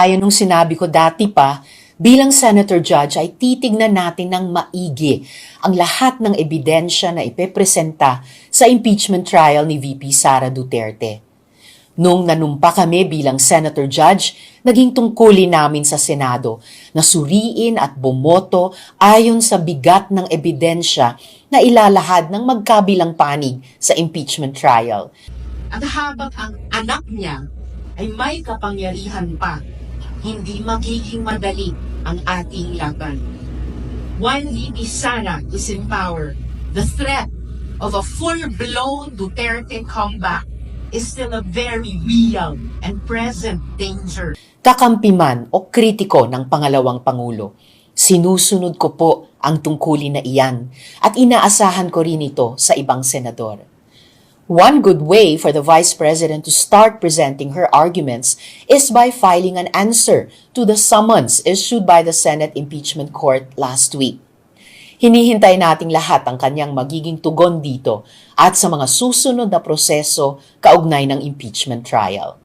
Gaya nung sinabi ko dati pa, bilang Senator Judge ay titignan natin ng maigi ang lahat ng ebidensya na ipepresenta sa impeachment trial ni VP Sara Duterte. Nung nanumpa kami bilang Senator Judge, naging tungkulin namin sa Senado na suriin at bumoto ayon sa bigat ng ebidensya na ilalahad ng magkabilang panig sa impeachment trial. At habang ang anak niya ay may kapangyarihan pa, hindi magiging madali ang ating laban. While VP Sara is in power, the threat of a full-blown Duterte comeback is still a very real and present danger. Kakampi man o kritiko ng pangalawang Pangulo, sinusunod ko po ang tungkulin na iyan at inaasahan ko rin ito sa ibang senador. One good way for the Vice President to start presenting her arguments is by filing an answer to the summons issued by the Senate Impeachment Court last week. Hinihintay nating lahat ang kanyang magiging tugon dito at sa mga susunod na proseso kaugnay ng impeachment trial.